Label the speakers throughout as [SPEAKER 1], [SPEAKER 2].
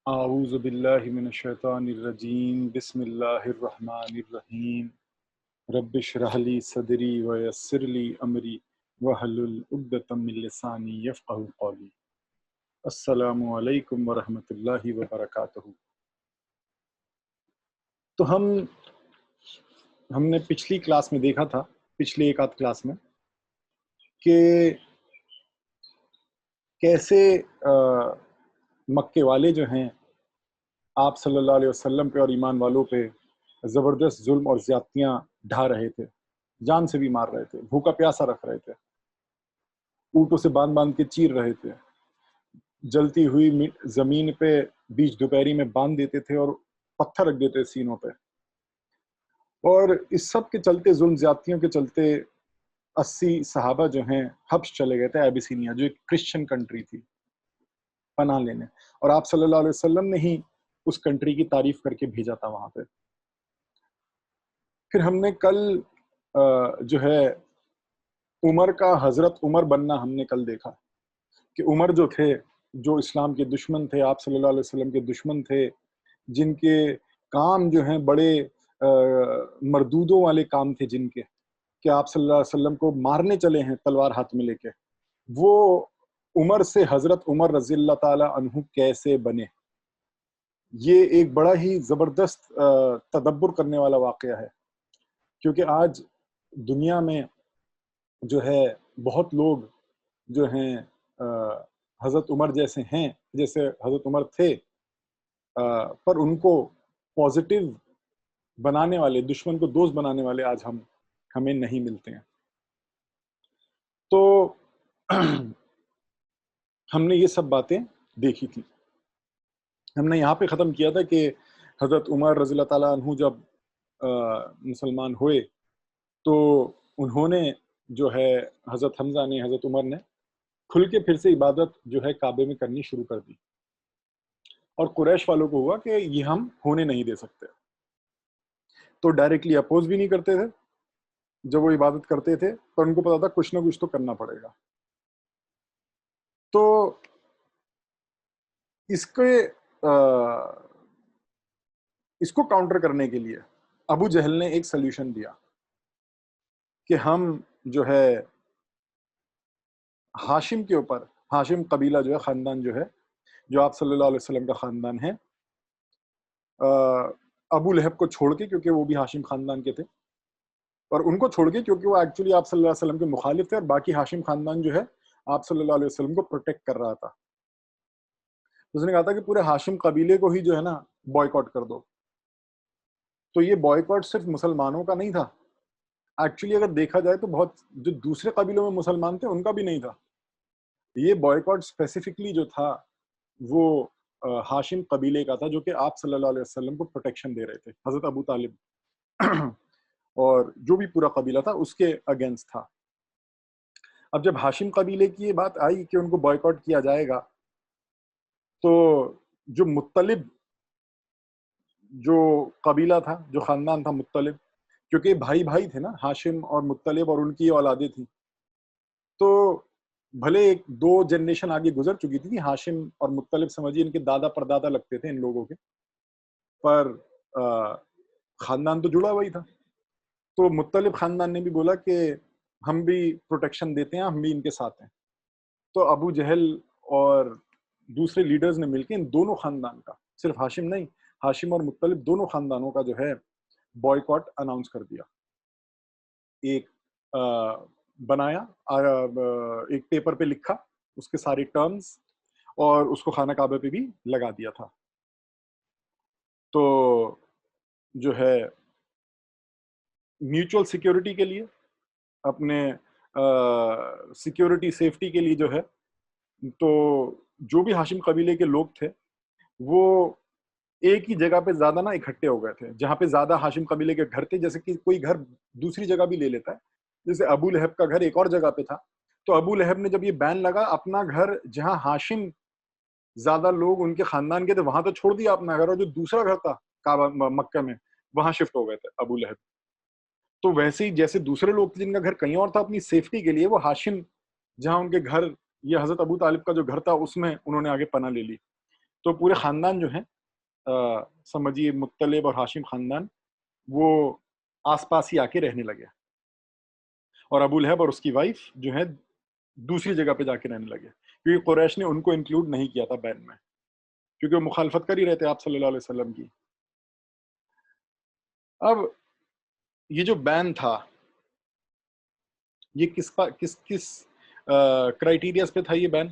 [SPEAKER 1] اعوذ باللہ من الشیطان الرجیم بسم اللہ الرحمن الرحیم رب اشرح لی صدری ویسر لی امری واحلل عقدۃ من لسانی یفقہوا قولی۔ السلام علیکم ورحمۃ اللہ وبرکاتہ۔ تو ہم نے پچھلی کلاس میں دیکھا تھا، پچھلی ایک آدھ کلاس میں، کہ کیسے مکے والے جو ہیں آپ صلی اللہ علیہ وسلم پہ اور ایمان والوں پہ زبردست ظلم اور زیادتیاں ڈھا رہے تھے، جان سے بھی مار رہے تھے، بھوکا پیاسا رکھ رہے تھے، اونٹوں سے باندھ باندھ کے چیر رہے تھے، جلتی ہوئی زمین پہ بیچ دوپہری میں باندھ دیتے تھے اور پتھر رکھ دیتے سینوں پہ۔ اور اس سب کے چلتے، ظلم زیادتیوں کے چلتے 80 صحابہ جو ہیں حبش چلے گئے تھے، ایبیسینیا جو ایک کرسچن کنٹری تھی، پناہ لینے، اور آپ صلی اللہ علیہ وسلم نے ہی اس کنٹری کی تعریف کر کے بھیجا تھا وہاں پہ۔ پھر ہم نے کل جو ہے عمر کا، حضرت عمر بننا ہم نے کل دیکھا کہ عمر جو تھے، جو اسلام کے دشمن تھے، آپ صلی اللہ علیہ وسلم کے دشمن تھے، جن کے کام جو ہیں بڑے مردودوں والے کام تھے، جن کے کہ آپ صلی اللہ علیہ وسلم کو مارنے چلے ہیں تلوار ہاتھ میں لے کے، وہ عمر سے حضرت عمر رضی اللہ تعالی عنہ کیسے بنے، یہ ایک بڑا ہی زبردست تدبر کرنے والا واقعہ ہے۔ کیونکہ آج دنیا میں جو ہے بہت لوگ جو ہیں حضرت عمر جیسے ہیں، جیسے حضرت عمر تھے، پر ان کو پازیٹیو بنانے والے، دشمن کو دوست بنانے والے آج ہمیں نہیں ملتے ہیں۔ تو ہم نے یہ سب باتیں دیکھی تھی۔ ہم نے یہاں پہ ختم کیا تھا کہ حضرت عمر رضی اللہ تعالیٰ عنہ جب مسلمان ہوئے تو انہوں نے جو ہے حضرت حمزہ نے، حضرت عمر نے کھل کے پھر سے عبادت جو ہے کعبے میں کرنی شروع کر دی، اور قریش والوں کو ہوا کہ یہ ہم ہونے نہیں دے سکتے، تو ڈائریکٹلی اپوز بھی نہیں کرتے تھے جب وہ عبادت کرتے تھے، پر ان کو پتا تھا کچھ نہ کچھ تو کرنا پڑے گا۔ تو اس کو کاؤنٹر کرنے کے لیے ابو جہل نے ایک سلیوشن دیا کہ ہم جو ہے ہاشم کے اوپر، ہاشم قبیلہ جو ہے، خاندان جو ہے، جو آپ صلی اللہ علیہ وسلم کا خاندان ہے، ابو لہب کو چھوڑ کے، کیونکہ وہ بھی ہاشم خاندان کے تھے، اور ان کو چھوڑ کے کیونکہ وہ ایکچولی آپ صلی اللہ علیہ وسلم کے مخالف تھے، اور باقی ہاشم خاندان جو ہے آپ صلی اللہ علیہ وسلم کو پروٹیکٹ کر رہا تھا۔ اس نے کہا تھا کہ پورے ہاشم قبیلے کو ہی جو ہے نا بوائیکاٹ کر دو۔ تو یہ بوائیکاٹ صرف مسلمانوں کا نہیں تھا، ایکچولی اگر دیکھا جائے تو بہت جو دوسرے قبیلوں میں مسلمان تھے ان کا بھی نہیں تھا۔ یہ بوائیکاٹ اسپیسیفکلی جو تھا وہ ہاشم قبیلے کا تھا، جو کہ آپ صلی اللہ علیہ وسلم کو پروٹیکشن دے رہے تھے، حضرت ابو طالب اور جو بھی پورا قبیلہ تھا اس کے اگینسٹ تھا۔ اب جب ہاشم قبیلے کی یہ بات آئی کہ ان کو بوائیکاٹ کیا جائے گا، تو جو مطلب جو قبیلہ تھا، جو خاندان تھا مطلب، کیونکہ بھائی بھائی تھے نا، ہاشم اور مطلب، اور ان کی اولادیں تھیں، تو بھلے ایک دو جنریشن آگے گزر چکی تھی، ہاشم اور مطلب سمجھیے ان کے دادا پردادا لگتے تھے ان لوگوں کے، پر خاندان تو جڑا وہی تھا۔ تو مطلب خاندان نے بھی بولا کہ ہم بھی پروٹیکشن دیتے ہیں، ہم بھی ان کے ساتھ ہیں۔ تو ابو جہل اور دوسرے لیڈرز نے مل کے ان دونوں خاندان کا، صرف ہاشم نہیں، ہاشم اور مطلب دونوں خاندانوں کا جو ہے بوائیکاٹ اناؤنس کر دیا، ایک بنایا، ایک پیپر پہ لکھا اس کے سارے ٹرمز، اور اس کو خانہ کعبہ پہ بھی لگا دیا تھا۔ تو جو ہے میوچل سیکیورٹی کے لیے، اپنے سیکیورٹی سیفٹی کے لیے جو ہے، تو جو بھی ہاشم قبیلے کے لوگ تھے وہ ایک ہی جگہ پہ زیادہ نہ اکٹھے ہو گئے تھے، جہاں پہ زیادہ ہاشم قبیلے کے گھر تھے، جیسے کہ کوئی گھر دوسری جگہ بھی لے لیتا ہے، جیسے ابو لہب کا گھر ایک اور جگہ پہ تھا، تو ابو لہب نے جب یہ بین لگا، اپنا گھر جہاں ہاشم زیادہ لوگ ان کے خاندان کے تھے وہاں تو چھوڑ دیا اپنا گھر، اور جو دوسرا گھر تھا کعبہ مکہ میں وہاں شفٹ ہو گئے تھے ابو لہب۔ تو ویسے ہی جیسے دوسرے لوگ تھے جن کا گھر کہیں اور تھا، اپنی سیفٹی کے لیے وہ ہاشم جہاں ان کے گھر، یہ حضرت ابو طالب کا جو گھر تھا اس میں انہوں نے آگے پناہ لے لی۔ تو پورے خاندان جو ہیں سمجھیے مطلب اور ہاشم خاندان وہ آس پاس ہی آ کے رہنے لگے، اور ابو لہب اور اس کی وائف جو ہے دوسری جگہ پہ جا کے رہنے لگے، کیونکہ قریش نے ان کو انکلوڈ نہیں کیا تھا بین میں، کیونکہ وہ مخالفت کر ہی رہتے آپ صلی اللہ علیہ وسلم کی۔ اب یہ جو بین تھا یہ کس کرائٹیریاز پہ تھا یہ بین؟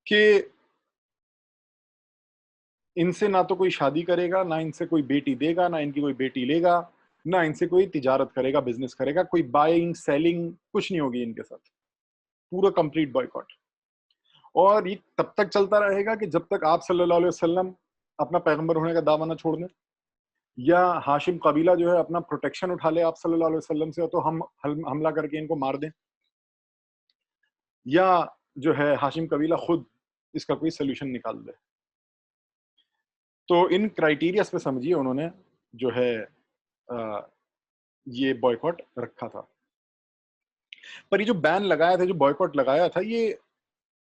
[SPEAKER 1] کہ ان سے نہ تو کوئی شادی کرے گا، نہ ان سے کوئی بیٹی دے گا، نہ ان کی کوئی بیٹی لے گا، نہ ان سے کوئی تجارت کرے گا، بزنس کرے گا، کوئی بائنگ سیلنگ کچھ نہیں ہوگی ان کے ساتھ، پورا کمپلیٹ بائیکاٹ۔ اور یہ تب تک چلتا رہے گا کہ جب تک آپ صلی اللہ علیہ وسلم اپنا پیغمبر ہونے کا دعویٰ نہ چھوڑ دیں، یا ہاشم قبیلہ جو ہے اپنا پروٹیکشن اٹھا لے آپ صلی اللہ علیہ وسلم سے تو ہم حملہ کر کے ان کو مار دیں، یا جو ہے ہاشم قبیلہ خود اس کا کوئی سلوشن نکال دے۔ تو ان کرائٹیریاز پہ سمجھیے انہوں نے جو ہے یہ بوائیکاٹ رکھا تھا۔ پر یہ جو بین لگایا تھا، جو بوائیکاٹ لگایا تھا، یہ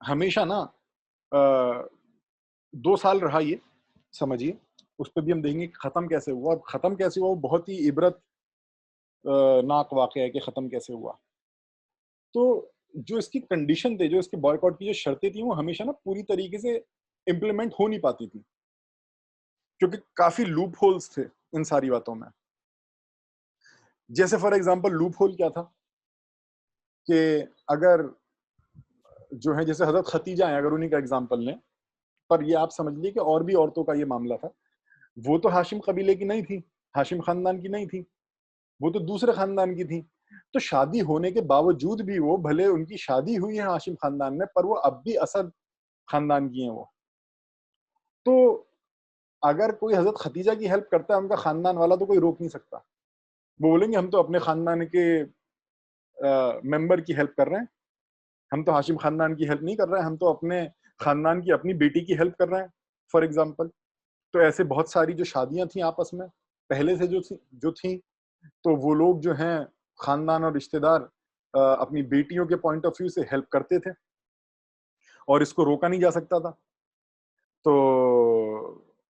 [SPEAKER 1] ہمیشہ نا 2 سال رہا، یہ سمجھیے اس پہ بھی ہم دیکھیں گے کہ ختم کیسے ہوا۔ ختم کیسے ہوا وہ بہت ہی عبرت ناک واقعہ ہے کہ ختم کیسے ہوا۔ تو جو اس کی کنڈیشن تھے، جو اس کے بوائیکاٹ کی جو شرطیں تھیں، وہ ہمیشہ نا پوری طریقے سے امپلیمنٹ ہو نہیں پاتی تھی، کیونکہ کافی لوپ ہولز تھے ان ساری باتوں میں۔ جیسے فار ایگزامپل لوپ ہول کیا تھا کہ اگر جو ہے جیسے حضرت ختیجہ ہیں، اگر انہیں کا ایگزامپل لیں، پر یہ آپ سمجھ لیے کہ اور بھی عورتوں کا یہ معاملہ تھا، وہ تو ہاشم قبیلے کی نہیں تھی، ہاشم خاندان کی نہیں تھی، وہ تو دوسرے خاندان کی تھی۔ تو شادی ہونے کے باوجود بھی وہ بھلے ان کی شادی ہوئی ہے ہاشم خاندان میں، پر وہ اب بھی اسد خاندان کی ہیں وہ۔ تو اگر کوئی حضرت ختیجہ کی ہیلپ کرتا ہے ان کا خاندان والا تو کوئی روک نہیں سکتا، وہ بولیں گے ہم تو اپنے خاندان کے ممبر کی ہیلپ کر رہے ہیں، ہم تو ہاشم خاندان کی ہیلپ نہیں کر رہے ہیں، ہم تو اپنے خاندان کی اپنی بیٹی کی ہیلپ کر رہے ہیں فار ایگزامپل۔ تو ایسے بہت ساری جو شادیاں تھیں آپس میں پہلے سے جو تھیں، تو وہ لوگ جو ہیں خاندان اور رشتہ دار اپنی بیٹیوں کے پوائنٹ آف ویو سے ہیلپ کرتے تھے، اور اس کو روکا نہیں جا سکتا تھا۔ تو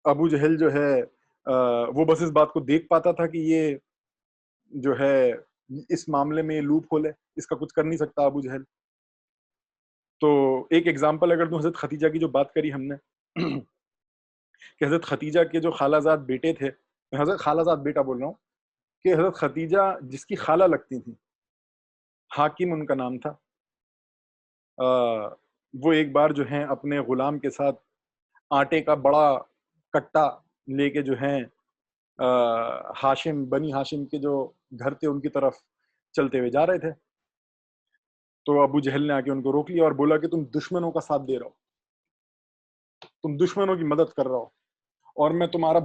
[SPEAKER 1] ابو جہل جو ہے وہ بس اس بات کو دیکھ پاتا تھا کہ یہ جو ہے اس معاملے میں لوپ ہول ہے، اس کا کچھ کر نہیں سکتا ابو جہل۔ تو ایک ایگزامپل اگر تو حضرت ختیجہ کی جو بات کری ہم نے کہ حضرت ختیجہ کے جو خالہ زاد بیٹے تھے، میں حضرت خالہ زاد بیٹا بول رہا ہوں، کہ حضرت ختیجہ جس کی خالہ لگتی تھی، حاکم ان کا نام تھا، وہ ایک بار جو ہیں اپنے غلام کے ساتھ آٹے کا بڑا کٹا لے کے جو ہیں ہاشم بنی ہاشم کے جو گھر تھے ان کی طرف چلتے ہوئے جا رہے تھے۔ تو ابو جہل نے آ کے ان کو روک لیا اور بولا کہ تم دشمنوں کا ساتھ دے رہا ہو، تم دشمنوں کی مدد کر رہا ہو، اور میں تمہارا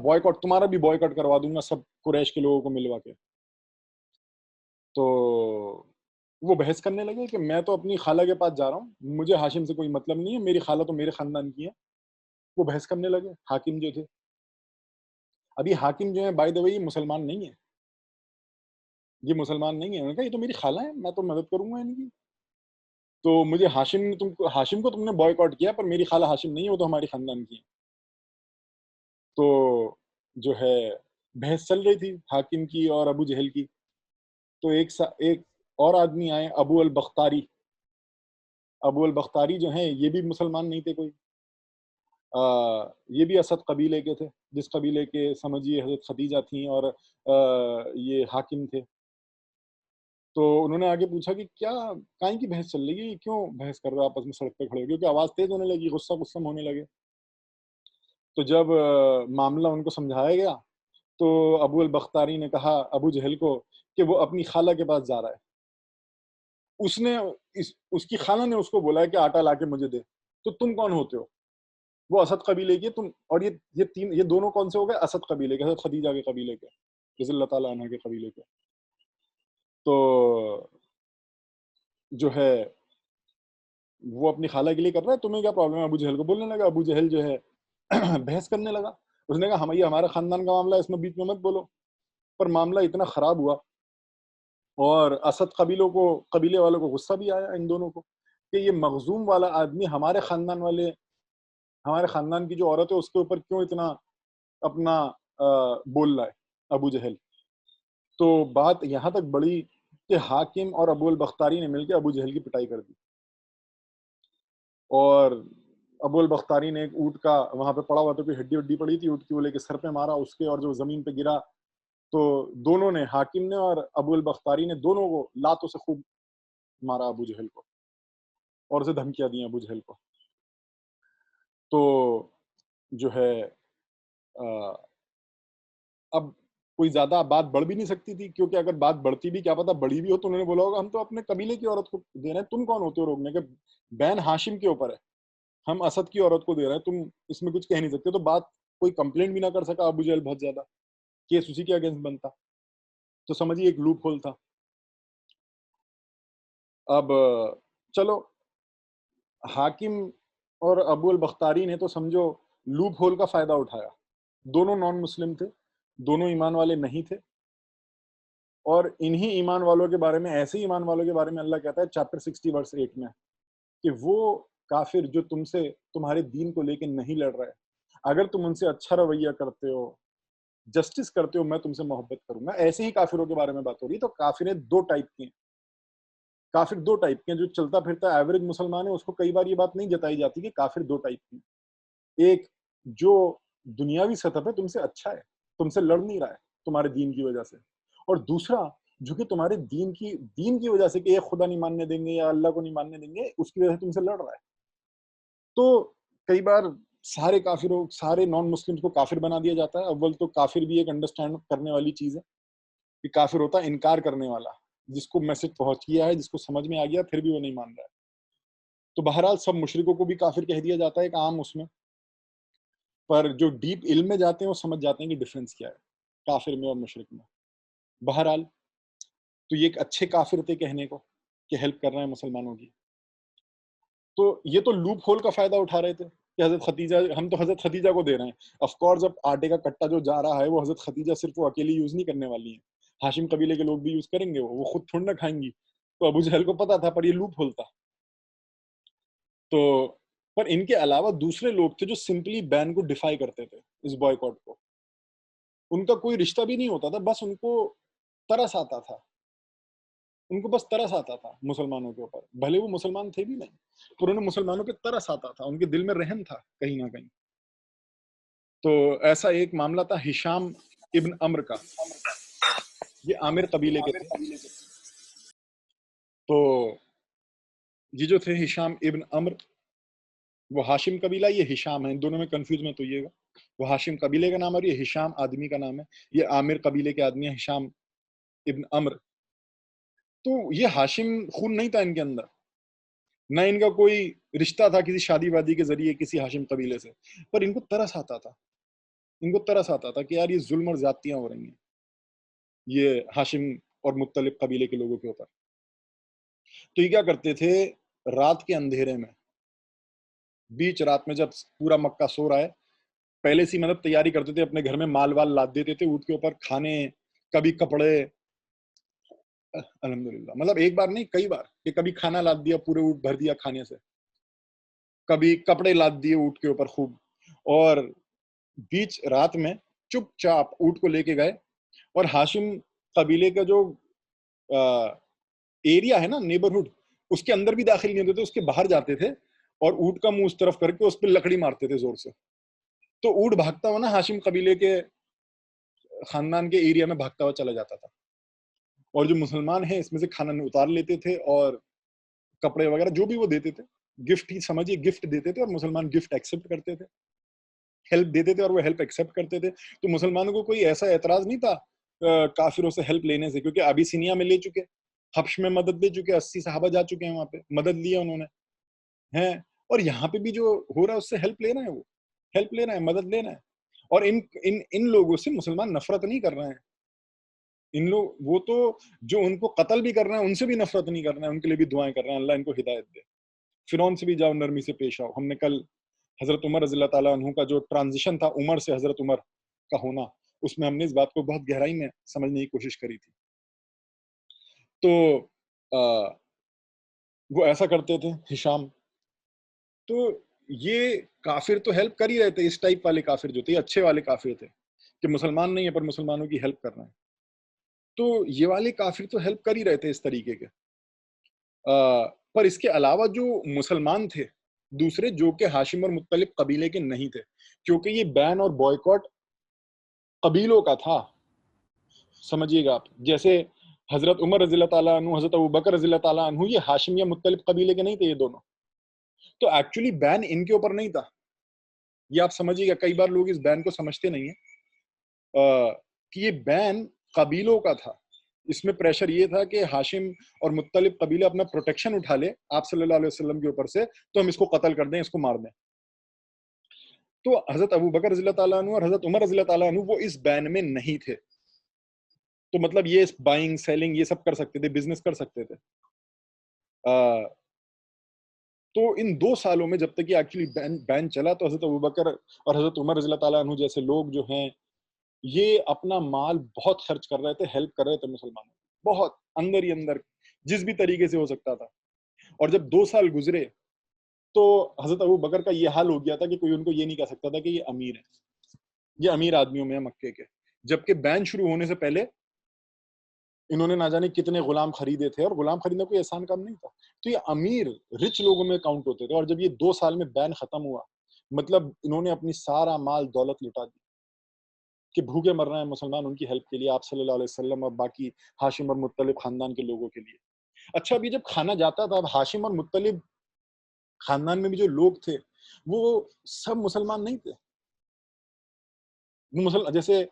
[SPEAKER 1] بھی بوائیکاٹ کروا دوں گا سب قریش کے لوگوں کو ملوا کے۔ تو وہ بحث کرنے لگے کہ میں تو اپنی خالہ کے پاس جا رہا ہوں، مجھے ہاشم سے کوئی مطلب نہیں ہے، میری خالہ تو میرے خاندان کی ہے۔ وہ بحث کرنے لگے حاکم جو تھے۔ ابھی حاکم جو ہے بائی دا وے یہ مسلمان نہیں ہے، یہ مسلمان نہیں ہے، انہوں نے کہا یہ تو میری خالہ ہے، میں تو مدد کروں گا ان کی۔ تو مجھے ہاشم کو تم نے بوائیکاٹ کیا، پر میری خالہ ہاشم نہیں ہے، وہ تو ہماری خاندان کی ہے۔ تو جو ہے بحث چل رہی تھی حاکم کی اور ابو جہل کی۔ تو ایک اور آدمی آئے، ابو البختاری جو ہیں یہ بھی مسلمان نہیں تھے کوئی، یہ بھی اسد قبیلے کے تھے، جس قبیلے کے سمجھیے حضرت ختیجہ تھیں اور یہ حاکم تھے۔ تو انہوں نے آگے پوچھا کہ کیا کائیں کی بحث چل رہی ہے، کیوں بحث کر رہے ہو آپس میں سڑک پہ کھڑے ہو، کیونکہ آواز تیز ہونے لگی، غصہ ہونے لگے۔ تو جب معاملہ ان کو سمجھایا گیا تو ابو البختاری نے کہا ابو جہل کو کہ وہ اپنی خالہ کے پاس جا رہا ہے، اس کی خالہ نے اس کو بولا ہے کہ آٹا لا کے مجھے دے، تو تم کون ہوتے ہو؟ وہ اسد قبیلے کے تم، اور یہ دونوں کون سے ہو گئے؟ اسد قبیلے کے، حضرت خدیجہ کے قبیلے کے، رضی اللہ تعالیٰ عنہ کے قبیلے کے۔ تو جو ہے وہ اپنی خالہ کے لیے کر رہا ہے، تمہیں کیا پرابلم ہے؟ ابو جہل کو بولنے لگا، ابو جہل جو ہے بحث کرنے لگا، اس نے کہا یہ ہمارا خاندان کا معاملہ ہے، اس میں بیچ میں مت بولو۔ پر معاملہ اتنا خراب ہوا اور اسد قبیلے والوں کو غصہ بھی آیا ان دونوں کو کہ یہ مخزوم والا آدمی ہمارے خاندان والے ہمارے خاندان کی جو عورت ہے اس کے اوپر کیوں اتنا اپنا بول رہا ہے ابو جہل. تو بات یہاں تک بڑی کہ حاکم اور ابو البختاری نے مل کے ابو جہل کی پٹائی کر دی, اور ابو البختاری نے ایک اونٹ کا وہاں پہ پڑا ہوا تو کوئی ہڈی وڈی پڑی تھی اونٹ کی, وہ لے کے سر پہ مارا اس کے, اور جو زمین پہ گرا تو دونوں نے, حاکم نے اور ابو البختاری نے, دونوں کو لاتوں سے خوب مارا ابو جہل کو, اور اسے دھمکیاں دی ابو جہل کو. تو جو ہے اب کوئی زیادہ بات بڑھ بھی نہیں سکتی تھی, کیونکہ اگر بات بڑھتی بھی, کیا پتا بڑی بھی ہو, تو انہوں نے بولا ہوگا ہم تو اپنے قبیلے کی عورت کو دے رہے ہیں, تم کون ہوتے ہو روکنے کے, بین ہاشم کے اوپر ہے, ہم اسد کی عورت کو دے رہے ہیں, تم اس میں کچھ کہہ نہیں سکتے. تو بات کوئی کمپلینٹ بھی نہ کر سکا ابو جہل, بہت زیادہ کیس اسی کے اگینسٹ بنتا. تو سمجھیے ایک لوپ ہول تھا. اب چلو حاکم اور ابو البختاری نے تو سمجھو لوپ ہول کا فائدہ اٹھایا. دونوں نان مسلم تھے, دونوں ایمان والے نہیں تھے, اور انہی ایمان والوں کے بارے میں, ایسے ہی ایمان والوں کے بارے میں اللہ کہتا ہے چیپٹر 60 ورس 8 میں کہ وہ کافر جو تم سے تمہارے دین کو لے کے نہیں لڑ رہے, اگر تم ان سے اچھا رویہ کرتے ہو, جسٹس کرتے ہو, میں تم سے محبت کروں گا. ایسے ہی کافروں کے بارے میں بات ہو رہی. تو کافریں دو ٹائپ کی ہیں, کافر دو ٹائپ کے ہیں. جو چلتا پھرتا ایوریج مسلمان ہے اس کو کئی بار یہ بات نہیں جتائی جاتی کہ کافر دو ٹائپ کی ہیں. ایک جو دنیاوی سطح پہ تم سے اچھا ہے, تم سے لڑ نہیں رہا ہے تمہارے دین کی وجہ سے, اور دوسرا جو کہ تمہارے دین کی وجہ سے کہ ایک خدا نہیں ماننے دیں گے یا اللہ کو نہیں ماننے دیں گے, اس کی وجہ سے تم سے لڑ رہا ہے. تو کئی بار سارے کافروں, سارے نان مسلم کو کافر بنا دیا جاتا ہے. اول تو کافر بھی ایک انڈرسٹینڈ کرنے والی چیز ہے کہ کافر ہوتا ہے انکار کرنے والا, جس کو میسج پہنچ گیا ہے, جس کو سمجھ میں آ گیا, پھر بھی وہ نہیں مان رہا ہے. تو بہرحال سب مشرکوں کو بھی کافر کہہ دیا جاتا ہے ایک عام اس میں, پر جو ڈیپ علم میں جاتے ہیں وہ سمجھ جاتے ہیں کہ ڈفرینس کیا ہے کافر میں اور مشرک میں. بہرحال تو یہ ایک اچھے کافر تھے کہنے کو کہ ہیلپ کر رہے ہیں مسلمانوں کی. تو یہ تو لوپ ہول کا فائدہ اٹھا رہے تھے کہ حضرت ختیجہ, ہم تو حضرت ختیجہ کو دے رہے ہیں. آف کورس اب آٹے کا کٹا جو جا رہا ہے وہ حضرت ختیجہ صرف وہ اکیلی یوز نہیں کرنے والی ہیں, ہاشم قبیلے کے لوگ بھی یوز کریں گے, وہ خود تھوڑ نہ کھائیں گی. تو ابو جہل کو پتا تھا, پر یہ لوپ ہول تھا. تو پر ان کے علاوہ دوسرے لوگ تھے جو سمپلی بین کو ڈیفائی کرتے تھے, اس بوائکاٹ کو. ان کا کوئی رشتہ بھی نہیں ہوتا تھا, بس ان کو ترس آتا تھا, ان کو بس ترس آتا تھا مسلمانوں کے اوپر, بھلے وہ مسلمان تھے بھی نہیں, پر انہیں مسلمانوں پہ ترس آتا تھا, ان کے دل میں رحم تھا کہیں نہ کہیں. تو ایسا ایک معاملہ تھا ہشام ابن عمر کا, یہ عامر قبیلے کے تھے. تو یہ جو تھے ہشام ابن عمر, وہ ہاشم قبیلہ, یہ ہشام ہے, ان دونوں میں کنفیوز مت ہوئیے گا. وہ ہاشم قبیلے کا نام ہے اور یہ ہشام آدمی کا نام ہے. یہ عامر قبیلے کے آدمی ہیں ہشام ابن عمر. تو یہ ہاشم خون نہیں تھا ان کے اندر, نہ ان کا کوئی رشتہ تھا کسی شادی وادی کے ذریعے کسی ہاشم قبیلے سے, پر ان کو ترس آتا تھا, ان کو ترس آتا تھا کہ یار یہ ظلم اور زیادتیاں ہو رہی ہیں یہ ہاشم اور مطلب قبیلے کے لوگوں کے اوپر. تو یہ کیا کرتے تھے, رات کے اندھیرے میں, بیچ رات میں جب پورا مکہ سو رہا ہے, پہلے سے مطلب تیاری کرتے تھے, اپنے گھر میں مال وال لاد دیتے تھے اونٹ کے اوپر, کھانے, کبھی کپڑے, الحمدللہ مطلب ایک بار نہیں کئی بار, کہ کبھی کھانا لاد دیا پورے اونٹ بھر دیا کھانے سے, کبھی کپڑے لاد دیے اونٹ کے اوپر خوب, اور بیچ رات میں چپ چاپ اونٹ کو لے کے گئے, اور ہاشم قبیلے کا جو ایریا ہے نا, نیبرہڈ, اس کے اندر بھی داخل نہیں ہوتے تھے, اس کے باہر جاتے تھے, اور اونٹ کا منہ اس طرف کر کے اس پہ لکڑی مارتے تھے زور سے. تو اونٹ بھاگتا ہوا نا ہاشم قبیلے کے خاندان کے ایریا میں بھاگتا ہوا چلا جاتا تھا, اور جو مسلمان ہیں اس میں سے کھانا اتار لیتے تھے, اور کپڑے وغیرہ جو بھی وہ دیتے تھے, گفٹ ہی سمجھیے, گفٹ دیتے تھے, اور مسلمان گفٹ ایکسپٹ کرتے تھے, ہیلپ دیتے تھے, اور وہ ہیلپ ایکسپٹ کرتے تھے. تو مسلمانوں کو کوئی ایسا اعتراض نہیں تھا کافروں سے ہیلپ لینے سے, کیونکہ ابیسینیا میں لے چکے, حبش میں مدد دے چکے, 80 صحابہ جا چکے ہیں وہاں پہ, مدد لیا انہوں نے ہیں, اور یہاں پہ بھی جو ہو رہا ہے اس سے ہیلپ لینا ہے, وہ ہیلپ لینا ہے, مدد لینا ہے. اور ان لوگوں سے مسلمان نفرت نہیں کر رہے ہیں, ان لوگ وہ تو جو ان کو قتل بھی کر رہے ہیں ان سے بھی نفرت نہیں کر رہے ہیں, ان کے لیے بھی دعائیں کر رہے ہیں اللہ ان کو ہدایت دے. فرعون سے بھی جاؤ نرمی سے پیش آؤ. ہم نے کل حضرت عمر رضی اللہ تعالیٰ عنہ کا جو ٹرانزیشن تھا عمر سے حضرت عمر کا ہونا, اس میں ہم نے اس بات کو بہت گہرائی میں سمجھنے کی کوشش کری تھی. تو وہ ایسا کرتے تھے ہشام. تو یہ کافر تو ہیلپ کر ہی رہے تھے، اس ٹائپ والے کافر جو تھے، اچھے والے کافر تھے کہ مسلمان نہیں ہے پر مسلمانوں کی ہیلپ کر رہے ہیں. تو یہ والے کافر تو ہیلپ کر ہی رہے تھے اس طریقے کے. پر اس کے علاوہ جو مسلمان تھے دوسرے، جو کہ ہاشم اور مطلب قبیلے کے نہیں تھے، کیونکہ یہ بین اور بوائکاٹ قبیلوں کا تھا. سمجھیے گا آپ، جیسے حضرت عمر رضی اللہ تعالیٰ عنہ، حضرت ابوبکر رضی اللہ تعالیٰ عنہ، یہ ہاشم یا مطلب قبیلے کے نہیں تھے یہ دونوں. تو ایکچولی بین ان کے اوپر نہیں تھا. یہ آپ سمجھیے گا، کئی بار لوگ اس بین کو سمجھتے نہیں ہیں کہ یہ بین قبیلوں کا تھا. اس میں پریشر یہ تھا کہ ہاشم اور مطلب قبیلہ اپنا پروٹیکشن اٹھا لے آپ صلی اللہ علیہ وسلم کے اوپر سے، تو ہم اس کو قتل کر دیں، اس کو مار دیں. تو حضرت ابوبکر رضی اللہ تعالیٰ عنہ اور حضرت عمر رضی اللہ تعالیٰ عنہ وہ اس بین میں نہیں تھے. تو مطلب یہ بائنگ سیلنگ یہ سب کر سکتے تھے، بزنس کر سکتے تھے. تو ان 2 سالوں میں جب تک یہ ایکچولی بین چلا، تو حضرت ابوبکر اور حضرت عمر رضی اللہ تعالیٰ عنہ جیسے لوگ جو ہیں یہ اپنا مال بہت خرچ کر رہے تھے، ہیلپ کر رہے تھے مسلمانوں کو، بہت اندر ہی اندر جس بھی طریقے سے ہو سکتا تھا. اور جب 2 سال گزرے تو حضرت ابوبکر کا یہ حال ہو گیا تھا کہ کوئی ان کو یہ نہیں کہہ سکتا تھا کہ یہ امیر ہے، یہ امیر آدمیوں میں ہیں مکے کے. جبکہ بین شروع ہونے سے پہلے انہوں نے نہ جانے کتنے غلام خریدے تھے، اور غلام خریدنا کوئی آسان کام نہیں تھا. تو یہ امیر رچ لوگوں میں کاؤنٹ ہوتے تھے. اور جب یہ 2 سال میں بین ختم ہوا، مطلب انہوں نے اپنی سارا مال دولت لٹا دی کہ بھوکے مر رہے ہیں مسلمان ان کی ہیلپ کے لیے، آپ صلی اللہ علیہ وسلم اور باقی ہاشم اور مطلب خاندان کے لوگوں کے لیے. اچھا، ابھی جب کھانا جاتا تھا، اب ہاشم اور مطلب خاندان میں بھی جو لوگ تھے وہ سب مسلمان نہیں تھے. جیسے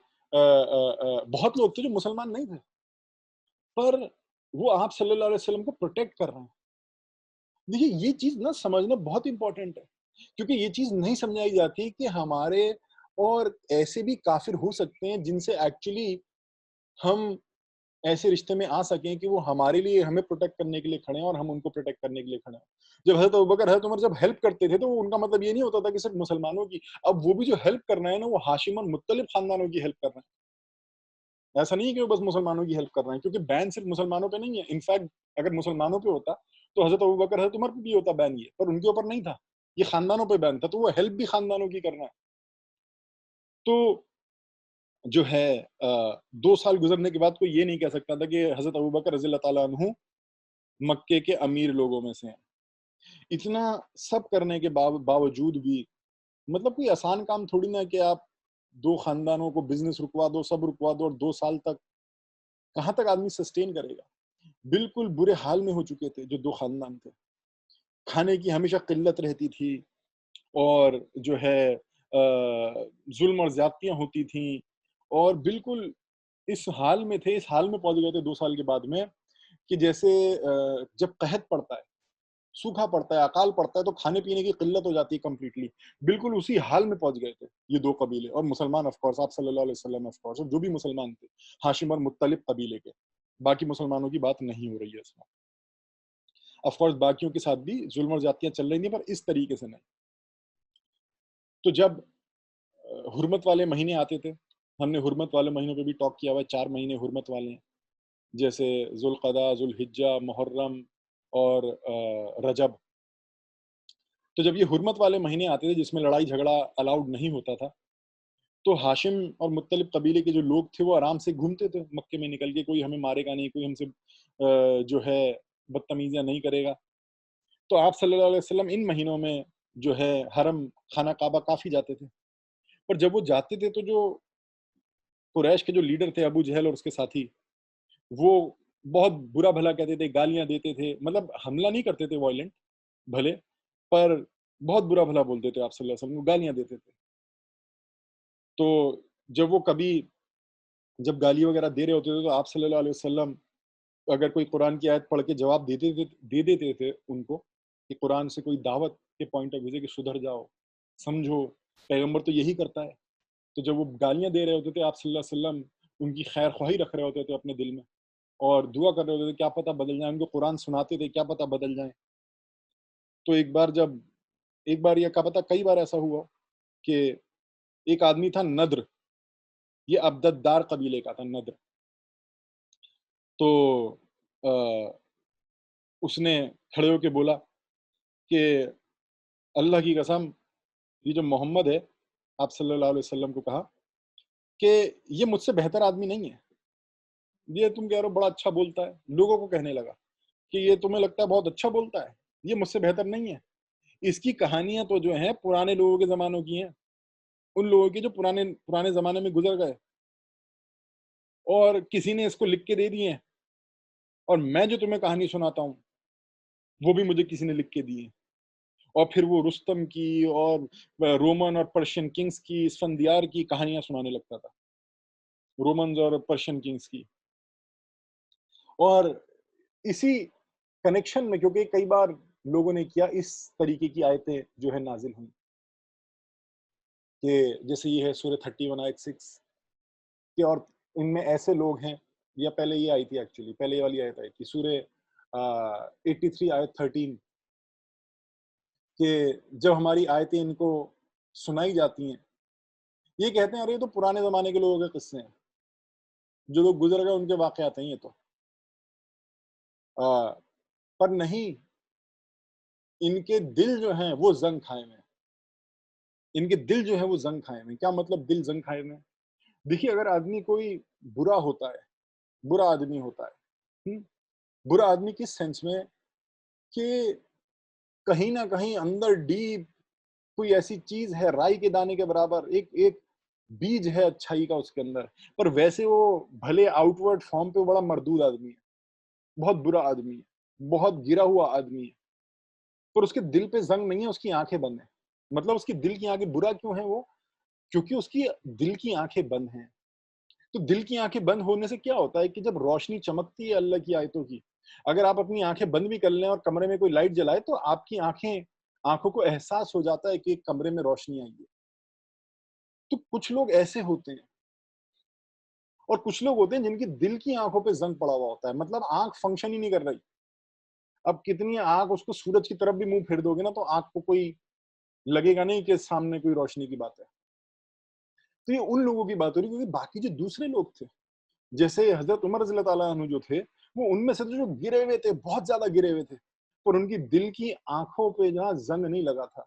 [SPEAKER 1] بہت لوگ تھے جو مسلمان نہیں تھے، پر وہ آپ صلی اللہ علیہ وسلم کو پروٹیکٹ کر رہے ہیں. دیکھیے یہ چیز نا سمجھنا بہت امپورٹنٹ ہے، کیونکہ یہ چیز نہیں سمجھائی جاتی کہ ہمارے اور ایسے بھی کافر ہو سکتے ہیں جن سے ایکچولی ہم ایسے رشتے میں آ سکیں کہ وہ ہمارے لیے ہمیں پروٹیکٹ کرنے کے لیے کھڑے ہیں اور ہم ان کو پروٹیکٹ کرنے کے لیے کھڑے ہیں. جب حضرت ابوبکر حضرت عمر جب ہیلپ کرتے تھے تو ان کا مطلب یہ نہیں ہوتا تھا کہ صرف مسلمانوں کی، اب وہ بھی جو ہیلپ کر رہے ہیں نا وہ ہاشم اور مطلب خاندانوں کی ہیلپ کر رہے ہیں. ایسا نہیں ہے کہ وہ بس مسلمانوں کی ہیلپ کر رہے ہیں، کیونکہ بین صرف مسلمانوں پہ نہیں ہے. انفیکٹ اگر مسلمانوں پہ ہوتا تو حضرت ابوبکر حضرت عمر پہ بھی ہوتا بین، یہ پر ان کے اوپر نہیں تھا، یہ خاندانوں پہ بین تھا. تو وہ ہیلپ بھی خاندانوں کی کرنا ہے. تو جو ہے 2 سال گزرنے کے بعد کوئی یہ نہیں کہہ سکتا تھا کہ حضرت ابوبکر رضی اللہ تعالیٰ عنہ مکے کے امیر لوگوں میں سے ہیں. اتنا سب کرنے کے باوجود بھی مطلب کوئی آسان کام تھوڑی نہ کہ آپ 2 خاندانوں کو بزنس رکوا دو، سب رکوا دو، اور 2 سال تک کہاں تک آدمی سسٹین کرے گا. بالکل برے حال میں ہو چکے تھے جو 2 خاندان تھے. کھانے کی ہمیشہ قلت رہتی تھی، اور جو ہے ظلم اور زیادتیاں ہوتی تھیں، اور بالکل اس حال میں تھے، اس حال میں پہنچ گئے تھے 2 سال کے بعد میں کہ جیسے جب قحط پڑتا ہے، سوکھا پڑتا ہے، اکال پڑتا ہے، تو کھانے پینے کی قلت ہو جاتی ہے کمپلیٹلی. بالکل اسی حال میں پہنچ گئے تھے یہ 2 قبیلے، اور مسلمان آف کورس آپ صلی اللہ علیہ وسلم آف کورس، اور جو بھی مسلمان تھے ہاشم اور مطلب قبیلے کے. باقی مسلمانوں کی بات نہیں ہو رہی ہے اس میں. آف کورس باقیوں کے ساتھ بھی ظلم اور زیادتیاں چل رہی تھیں، پر اس طریقے سے نہیں. تو جب حرمت والے مہینے آتے تھے، ہم نے حرمت والے مہینوں پہ بھی ٹاک کیا ہوا ہے، 4 مہینے حرمت والے ہیں، جیسے ذوالقعدہ، ذوالحجہ، محرم اور رجب. تو جب یہ حرمت والے مہینے آتے تھے جس میں لڑائی جھگڑا الاؤڈ نہیں ہوتا تھا، تو ہاشم اور مطلب قبیلے کے جو لوگ تھے وہ آرام سے گھومتے تھے مکے میں نکل کے، کوئی ہمیں مارے گا نہیں، کوئی ہم سے جو ہے بدتمیزیاں نہیں کرے گا. تو آپ صلی اللہ علیہ وسلم ان مہینوں میں جو ہے حرم خانہ کعبہ کافی جاتے تھے. پر جب وہ جاتے تھے تو جو قریش کے جو لیڈر تھے ابو جہل اور اس کے ساتھی، وہ بہت برا بھلا کہتے تھے، گالیاں دیتے تھے. مطلب حملہ نہیں کرتے تھے وائلنٹ بھلے، پر بہت برا بھلا بولتے تھے آپ صلی اللہ علیہ وسلم کو، گالیاں دیتے تھے. تو جب وہ کبھی جب گالی وغیرہ دے رہے ہوتے تھے تو آپ صلی اللہ علیہ وسلم اگر کوئی قرآن کی آیت پڑھ کے جواب دے دیتے تھے ان کو کہ قرآن سے کوئی دعوت کے پوائنٹ آف ویو سے کہ سدھر جاؤ، سمجھو، پیغمبر تو یہی کرتا ہے. تو جب وہ گالیاں دے رہے ہوتے تھے آپ صلی اللہ علیہ وسلم ان کی خیر خواہی رکھ رہے ہوتے تھے اپنے دل میں، اور دعا کر رہے ہوتے تھے کیا پتہ بدل جائیں. ان کو قرآن سناتے تھے کیا پتہ بدل جائیں. تو ایک بار یا کیا پتہ کئی بار ایسا ہوا کہ ایک آدمی تھا ندر، یہ عبدت دار قبیلے کا تھا ندر. تو اس نے کھڑے ہو کے بولا کہ اللہ کی قسم یہ جو محمد ہے آپ صلی اللہ علیہ وسلم کو کہا کہ یہ مجھ سے بہتر آدمی نہیں ہے، یہ تم کہہ رہے ہو بڑا اچھا بولتا ہے، لوگوں کو کہنے لگا کہ یہ تمہیں لگتا ہے بہت اچھا بولتا ہے، یہ مجھ سے بہتر نہیں ہے۔ اس کی کہانیاں تو جو ہیں پرانے لوگوں کے زمانوں کی ہیں، ان لوگوں کی جو پرانے زمانے میں گزر گئے، اور کسی نے اس کو لکھ کے دے دی ہیں، اور میں جو تمہیں کہانی سناتا ہوں وہ بھی مجھے کسی نے لکھ کے دی ہے۔ اور پھر وہ رستم کی اور رومن اور پرشین کنگز کی، اسفندیار کی کہانیاں سنانے لگتا تھا، رومنز اور پرشین کنگز کی۔ اور اسی کنیکشن میں، کیونکہ کئی بار لوگوں نے کیا، اس طریقے کی آیتیں جو ہے نازل ہوئی کہ جیسے یہ ہے سورہ 31 آیت 6 کہ اور ان میں ایسے لوگ ہیں، یا پہلے یہ آئی تھی ایکچولی، پہلے یہ والی آیت آئی تھی سورہ 83 آیت 13 کہ جب ہماری آیتیں ان کو سنائی جاتی ہیں، یہ کہتے ہیں ارے یہ تو پرانے زمانے کے لوگوں کے قصے ہیں، جو لوگ گزر گئے ان کے واقعات ہیں یہ تو۔ پر نہیں، ان کے دل جو ہیں وہ زنگ کھائے میں، ان کے دل جو ہے وہ زنگ کھائے میں۔ کیا مطلب دل زنگ کھائے میں؟ دیکھیے اگر آدمی کوئی برا ہوتا ہے، برا آدمی ہوتا ہے، برا آدمی کس سینس میں کہ کہیں نہ کہیں اندر ڈیپ کوئی ایسی چیز ہے، رائی کے دانے کے برابر ایک بیج ہے اچھائی کا اس کے اندر، پر ویسے وہ بھلے آؤٹ ورڈ فارم پہ بڑا مردود آدمی ہے، بہت برا آدمی ہے، بہت گرا ہوا آدمی ہے، پر اس کے دل پہ زنگ نہیں ہے، اس کی آنکھیں بند ہیں۔ مطلب اس کی دل کی آنکھیں، برا کیوں ہیں وہ؟ کیونکہ اس کی دل کی آنکھیں بند ہیں۔ تو دل کی آنکھیں بند ہونے سے کیا ہوتا ہے کہ جب روشنی چمکتی ہے اللہ کی آیتوں کی، اگر آپ اپنی آنکھیں بند بھی کر لیں اور کمرے میں کوئی لائٹ جلائے تو آپ کی آنکھوں کو احساس ہو جاتا ہے کہ کمرے میں روشنی آئی ہے۔ تو کچھ لوگ ایسے ہوتے ہیں، اور کچھ لوگ ہوتے ہیں جن کی دل کی آنکھوں پہ زنگ پڑا ہوا ہوتا ہے، مطلب آنکھ فنکشن ہی نہیں کر رہی۔ اب کتنی آنکھ اس کو سورج کی طرف بھی منہ پھیر دو گے نا تو آنکھ کو کوئی لگے گا نہیں کہ سامنے کوئی روشنی کی بات ہے۔ تو یہ ان لوگوں کی بات ہو رہی ہے، کیونکہ باقی جو دوسرے لوگ تھے، جیسے حضرت عمر رضی اللہ تعالیٰ عنہ جو تھے، وہ ان میں سے جو گرے ہوئے تھے، بہت زیادہ گرے ہوئے تھے، پر ان کی دل کی آنکھوں پہ جہاں زنگ نہیں لگا تھا۔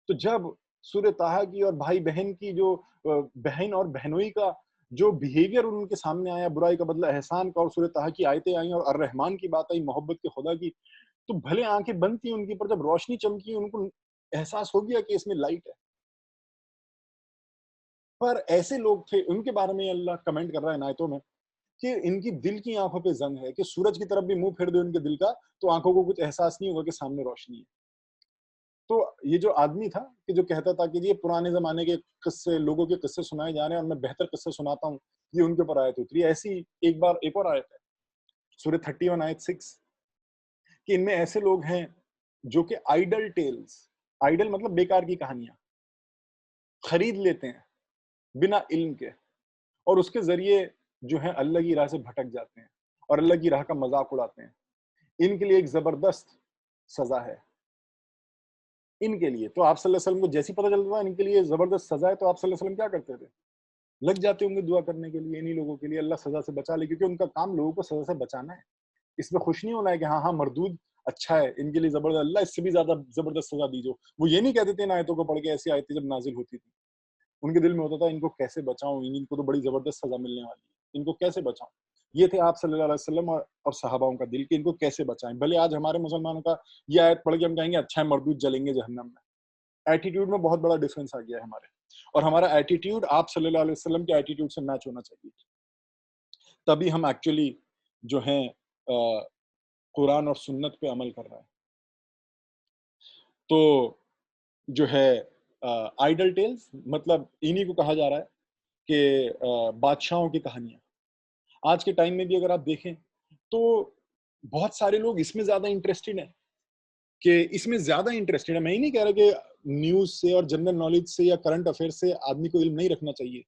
[SPEAKER 1] تو جب سورہ طٰہٰ کی اور بھائی بہن کی جو بہن اور بہنوئی کا جو بیہیویئر ان کے سامنے آیا، برائی کا بدلہ احسان کا، اور سورہ طٰہٰ کی آیتیں آئیں اور الرحمن کی بات آئی، محبت کے خدا کی، تو بھلے آنکھیں بند تھیں ان کی، پر جب روشنی چمکی ان کو احساس ہو گیا کہ اس میں لائٹ ہے۔ پر ایسے لوگ تھے، ان کے بارے میں اللہ کمنٹ کر رہا ہے ان آیتوں میں کہ ان کی دل کی آنکھوں پہ زنگ ہے، کہ سورج کی طرف بھی منہ پھیر دو ان کے دل کا تو آنکھوں کو کچھ احساس نہیں ہوگا کہ سامنے روشنی ہے۔ تو یہ جو آدمی تھا کہ جو کہتا تھا کہ یہ پرانے زمانے کے قصے، لوگوں کے قصے سنائے جا رہے ہیں اور میں بہتر قصے سناتا ہوں، یہ ان کے اوپر آیت اتری۔ ایسی ایک بار ایک اور آیت ہے سورہ 31 آیت 6 کہ ان میں ایسے لوگ ہیں جو کہ آئیڈل ٹیلز، آئیڈل مطلب بیکار کی کہانیاں خرید لیتے ہیں بنا علم کے، اور اس کے ذریعے جو ہے اللہ کی راہ سے بھٹک جاتے ہیں اور اللہ کی راہ کا مذاق اڑاتے ہیں۔ ان کے لیے ایک زبردست سزا ہے۔ ان کے لیے تو آپ صلی اللہ علیہ وسلم کو جیسی پتہ چلتا تھا ان کے لیے زبردست سزا ہے، تو آپ صلی اللہ علیہ وسلم کیا کرتے تھے؟ لگ جاتے ہوں گے دعا کرنے کے لیے انہی لوگوں کے لیے اللہ سزا سے بچا لے، کیونکہ ان کا کام لوگوں کو سزا سے بچانا ہے۔ اس میں خوش نہیں ہونا ہے کہ ہاں ہاں مردود اچھا ہے، ان کے لیے زبردست، اللہ اس سے بھی زیادہ زبردست سزا دیجو۔ وہ یہ نہیں کہتے تھے ان آیتوں کو پڑھ کے، ایسی آیتیں جب نازل ہوتی تھی ان کے دل میں ہوتا تھا ان کو کیسے بچاؤں، ان کو تو بڑی زبردست سزا ملنے والی ہے، ان کو کیسے بچاؤں۔ یہ تھے آپ صلی اللہ علیہ وسلم اور صحاباؤں کا دل کہ ان کو کیسے بچائیں۔ بھلے آج ہمارے مسلمانوں کا یہ آیت پڑھ کے ہم کہیں گے اچھا ہے مردود جلیں گے جہنم میں، ایٹیٹیوڈ میں بہت بڑا ڈفرنس آ گیا ہے ہمارے، اور ہمارا ایٹیٹیوڈ آپ صلی اللہ علیہ وسلم کے ایٹیٹیوڈ سے میچ ہونا چاہیے، تبھی ہم ایکچولی جو ہیں قرآن اور سنت پہ عمل کر رہے ہیں۔ تو جو ہے آئیڈل ٹیلز مطلب انہی کو کہا جا رہا ہے کہ بادشاہوں کی کہانیاں۔ آج کے ٹائم میں بھی اگر آپ دیکھیں تو بہت سارے لوگ اس میں زیادہ انٹرسٹڈ ہیں، کہ اس میں زیادہ انٹرسٹڈ ہے۔ میں ہی نہیں کہہ رہا کہ نیوز سے اور جنرل نالج سے یا کرنٹ افیئر سے آدمی کو علم نہیں رکھنا چاہیے،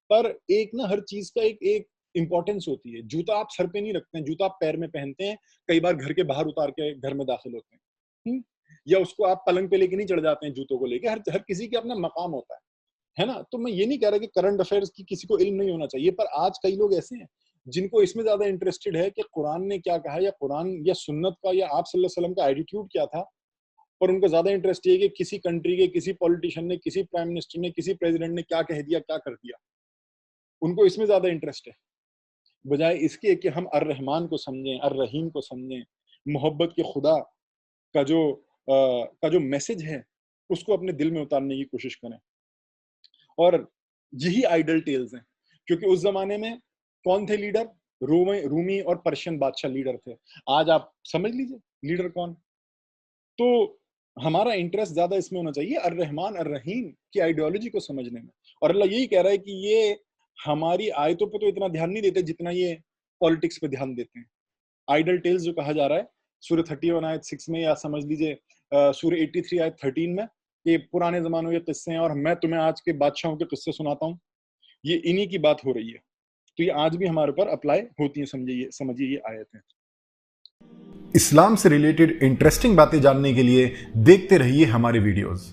[SPEAKER 1] پر ایک نا ہر چیز کا ایک امپورٹنس ہوتی ہے۔ جوتا آپ سر پہ نہیں رکھتے ہیں، جوتا آپ پیر میں پہنتے ہیں، کئی بار گھر کے باہر اتار کے گھر میں داخل ہوتے ہیں، یا اس کو آپ پلنگ پہ لے کے نہیں چڑھ جاتے ہیں جوتوں کو لے کے۔ ہر کسی کے اپنا مقام ہوتا ہے نا۔ تو میں یہ نہیں کہہ رہا کہ کرنٹ افیئرس کی کسی کو علم نہیں ہونا چاہیے، پر آج کئی لوگ ایسے ہیں جن کو اس میں زیادہ انٹرسٹڈ ہے کہ قرآن نے کیا کہا، یا قرآن یا سنت کا یا آپ صلی اللہ علیہ وسلم کا ایٹیٹیوڈ کیا تھا، اور ان کو زیادہ انٹرسٹ یہ ہے کہ کسی کنٹری کے کسی پولیٹیشین نے, کسی پرائم منسٹر نے, کسی پریزیڈنٹ نے کیا کہہ دیا, کیا کر دیا, ان کو اس میں زیادہ انٹرسٹ ہے, بجائے اس کے کہ ہم الرحمن کو سمجھیں, الرحیم کو سمجھیں, محبت کے خدا کا جو میسج ہے اس کو اپنے دل میں اتارنے کی کوشش کریں. اور یہی آئیڈل ٹیلز ہیں, کیونکہ اس زمانے میں کون تھے لیڈر؟ رومی اور پرشین بادشاہ لیڈر تھے. آج آپ سمجھ لیجئے لیڈر کون. تو ہمارا انٹرسٹ زیادہ اس میں ہونا چاہیے الرحمن الرحیم کی آئیڈیالوجی کو سمجھنے میں. اور اللہ یہی کہہ رہا ہے کہ یہ ہماری آیتوں پہ تو اتنا دھیان نہیں دیتے جتنا یہ پالیٹکس پہ دھیان دیتے ہیں. آئیڈل ٹیلز جو کہا جا رہا ہے سورہ 31 آیت 6 میں, یا سمجھ لیجئے سورہ 83 آیت 13 میں, کہ پرانے زمانوں کے قصے ہیں اور میں تمہیں آج کے بادشاہوں کے قصے سناتا ہوں, یہ انہی کی بات ہو رہی ہے. تو یہ آج بھی ہمارے اوپر اپلائی ہوتی ہیں. سمجھیے یہ آیتیں.
[SPEAKER 2] اسلام سے ریلیٹڈ انٹرسٹنگ باتیں جاننے کے لیے دیکھتے رہیے ہمارے ویڈیوز.